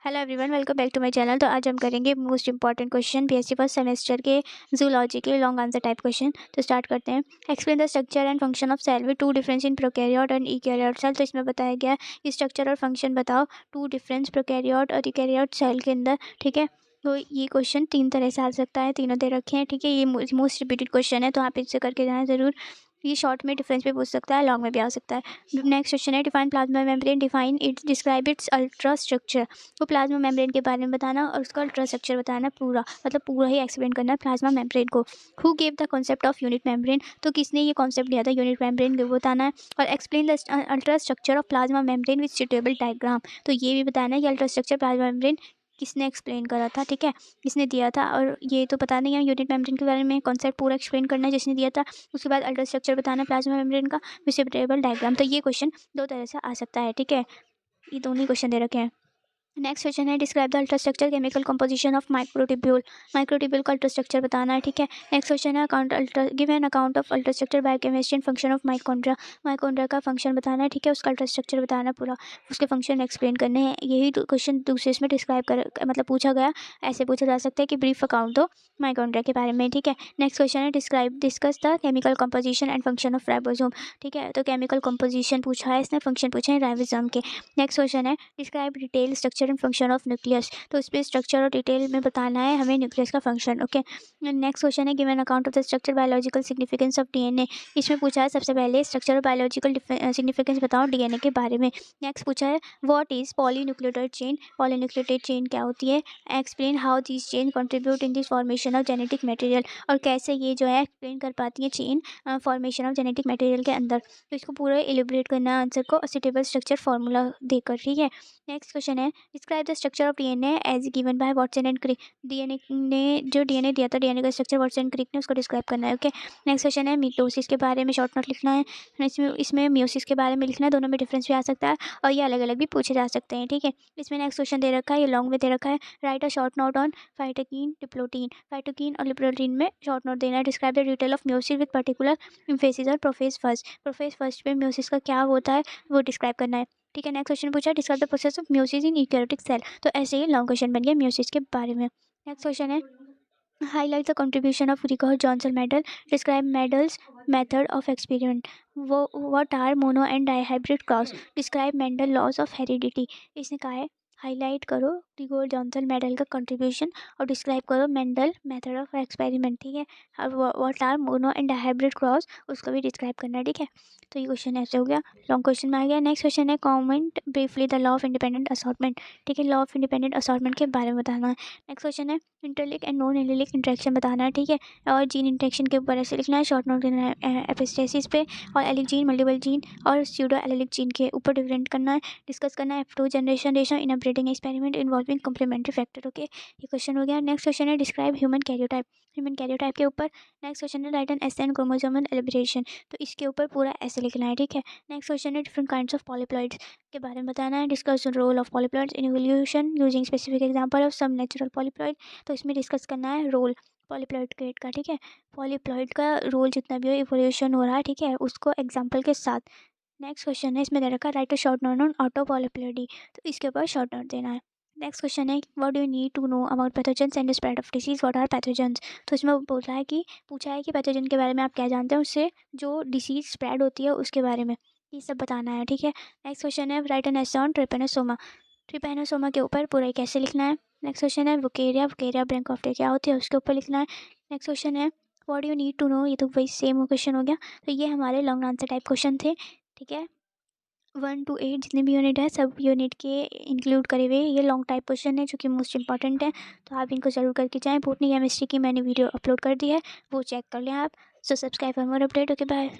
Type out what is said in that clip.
Hello everyone, welcome back to my channel. तो आज हम करेंगे most important question BSc first semester के जूलॉजी के लॉन्ग आंसर टाइप क्वेश्चन। तो स्टार्ट करते हैं। Explain the structure and function of cell with two difference in prokaryote and eukaryote cell. तो इसमें बताया गया है कि स्ट्रक्चर और फंक्शन बताओ टू डिफरेंस प्रोकैरियोट और यूकैरियोट सेल के अंदर। ठीक है, तो ये क्वेश्चन 3 तरह से आ सकता है, तीनों दे रखे हैं। ठीक है, ये मोस्ट रिपीटेड क्वेश्चन है, तो आप इससे करके जाना ज़रूर। ये शॉर्ट में डिफरेंस पे पूछ सकता है, लॉन्ग में भी आ सकता है। नेक्स्ट क्वेश्चन है define plasma membrane, define it, describe it's ultra structure. तो प्लाज्मा मेम्ब्रेन के बारे में बताना और उसका अल्ट्रा स्ट्रक्चर बताना, पूरा मतलब पूरा ही एक्सप्लेन करना है प्लाज्मा मेम्ब्रेन को। Who gave the concept of unit membrane, तो किसने ये कॉन्सेप्ट दिया था यूनिट मेम्ब्रेन को, बताना है। और explain the ultra structure of plasma membrane with suitable diagram, तो ये भी बताना है कि अल्ट्रा स्ट्रक्चर प्लाज्मा मेम्ब्रेन किसने एक्सप्लेन करा था। ठीक है, किसने दिया था, और ये तो पता नहीं है यूनिट मेम्ब्रेन के बारे में कॉन्सेप्ट पूरा एक्सप्लेन करना है जिसने दिया था। उसके बाद अल्ट्रा स्ट्रक्चर बताना है प्लाज्मा मेम्ब्रेन का विद सुटेबल डायग्राम। तो ये क्वेश्चन 2 तरह से आ सकता है। ठीक है, ये दोनों ही क्वेश्चन दे रखे हैं। नेक्स्ट क्वेश्चन है describe the ultra structure chemical composition of microtubule, microtubule का अल्ट्रा स्ट्रक्चर बताना है। ठीक है, नेक्स्ट क्वेश्चन है account ultra give an account of ultra structure biochemistry and function of mitochondria, mitochondria का फंक्शन बताना है। ठीक है, उसका अल्ट्रा स्ट्रक्चर बताना पूरा, उसके फंक्शन एक्सप्लेन करने हैं। यही क्वेश्चन दूसरे इसमें डिस्क्राइब कर मतलब पूछा गया, ऐसे पूछा जा सकता है कि ब्रीफ अकाउंट दो माइटोकॉन्ड्रिया के बारे में। ठीक है, नेक्स्ट क्वेश्चन है describe discuss the chemical composition and function of ribosome. ठीक है, तो केमिकल कंपोजिशन पूछा है इसने, फंक्शन पूछे हैं राइबोसोम के। नेक्स्ट क्वेश्चन है describe detail structure and function of nucleus, तो इसमें स्ट्रक्चर और डिटेल में बताना है हमें न्यूक्लियस का फंक्शन। ओके, नेक्स्ट क्वेश्चन है given account of the structure biological significance of DNA, इसमें पूछा है सबसे पहले स्ट्रक्चर और बायोलॉजिकल सिग्निफिकेंस बताओ डीएनए के बारे में। नेक्स्ट पूछा है what is polynucleotide chain, polynucleotide chain क्या होती है, explain how this chain contribute in this formation of genetic material, और कैसे ये जो है एक्सप्लेन कर पाती है chain formation of genetic material के अंदर। तो इसको पूरा एलिब्रेट करना है आंसर को सुटेबल स्ट्रक्चर फॉर्मूला देकर। ठीक है, नेक्स्ट क्वेश्चन है describe the structure of DNA as given by Watson and Crick, DNA ने जो डीएनए दिया था, डीएनए का स्ट्रक्चर वाटसन एंड क्रिक ने उसको डिस्क्राइब करना है। ओके, नेक्स्ट क्वेश्चन है मिटोसिस के बारे में शॉर्ट नोट लिखना है। इसमें मियोसिस के बारे में लिखना है, दोनों में डिफरेंस भी आ सकता है और ये अलग अलग भी पूछे जा सकते हैं। ठीक है, इसमें नेक्स्ट क्वेश्चन दे रखा है, ये लॉन्ग में दे रखा है। Write a short note on phytokine diplotene, phytokine और लिप्रोटीन में शॉर्ट नोट देना है। Describe the detail of meiosis with particular emphasis और प्रोफेज फर्स्ट में मियोसिस का क्या होता है वो डिस्क्राइब करना है। ठीक है, नेक्स्ट क्वेश्चन पूछा describe the process of meiosis in eukaryotic cell, तो ऐसे ही लॉन्ग क्वेश्चन बन गया मियोसिस के बारे में। नेक्स्ट क्वेश्चन है highlight the contribution of Gregor Johann Mendel, describe Mendel's method of experiment, वो what are mono and dihybrid cross, describe Mendel laws of heredity. इसने कहा है हाईलाइट करो रिगोर जॉनसन मेडल का कंट्रीब्यूशन और डिस्क्राइब करो Mendel method of experiment. ठीक है, और what are mono and hybrid cross उसको भी डिस्क्राइब करना है। ठीक है, तो ये क्वेश्चन ऐसे हो गया, लॉन्ग क्वेश्चन में आ गया। नेक्स्ट क्वेश्चन है comment briefly the law of independent assortment. ठीक है, लॉ ऑफ इंडिपेंडेंट असॉर्टमेंट के बारे में बताना है। नेक्स्ट क्वेश्चन है इंटरलिक एंड नॉन एलिलिक इंटरेक्शन बताना है। ठीक है, और जीन इंटरेक्शन के ऊपर ऐसे लिखना है, शॉर्ट नोट देना है एपिस्टेसिस पे, और एलिक जीन मल्टीपल जीन और स्यूडो एलिलिक जीन के ऊपर डिफरेंट करना है, डिस्कस करना है F2 generation ratio in a breeding experiment involving complementary factor. Okay, ये क्वेश्चन हो गया। नेक्स्ट क्वेश्चन है describe human karyotype, human karyotype के ऊपर। नेक्स्ट क्वेश्चन है write an essay an chromosomal aberration, तो इसके ऊपर पूरा ऐसे लिखना है। ठीक है, नेक्स्ट क्वेश्चन है डिफरेंट काइंड्स ऑफ पॉलीप्लॉइड्स के बारे में बताना है, discuss role of polyploids in evolution using specific example of some natural polyploid, तो इसमें डिस्कस करना है रोल पॉलीप्लॉइड का। ठीक है, पॉलीप्लॉइड का रोल जितना भी हो इवोल्यूशन हो रहा है, ठीक है, उसको एग्जाम्पल के साथ। नेक्स्ट क्वेश्चन है इसमें दे रखा है write a short note on auto polyploidy, तो इसके ऊपर शॉर्ट नोट देना है। नेक्स्ट क्वेश्चन है what do you need to know about pathogens and spread of disease, what are pathogens, तो इसमें बोल रहा है कि पूछा है कि पैथोजन के बारे में आप क्या जानते हैं, उससे जो डिसीज स्प्रेड होती है उसके बारे में ये सब बताना है। ठीक है, नेक्स्ट क्वेश्चन है write an essay on Trypanosoma, Trypanosoma के ऊपर पूरा कैसे लिखना है। नेक्स्ट क्वेश्चन है वुकेरिया, वुकेरिया ब्रैंकोफ्टे क्या होती है उसके ऊपर लिखना है। नेक्स्ट क्वेश्चन है what you need to know, ये तो वही सेम क्वेश्चन हो गया। तो ये हमारे लॉन्ग आंसर टाइप क्वेश्चन थे। ठीक है, 1 to 8 जितने भी यूनिट है सब यूनिट के इंक्लूड करे हुए ये लॉन्ग टाइप क्वेश्चन है जो कि मोस्ट इंपॉर्टेंट है, तो आप इनको जरूर करके जाएँ। बोटनी केमिस्ट्री की मैंने वीडियो अपलोड कर दी है, वो चेक कर लें आप। So subscribe for more update. Okay, bye.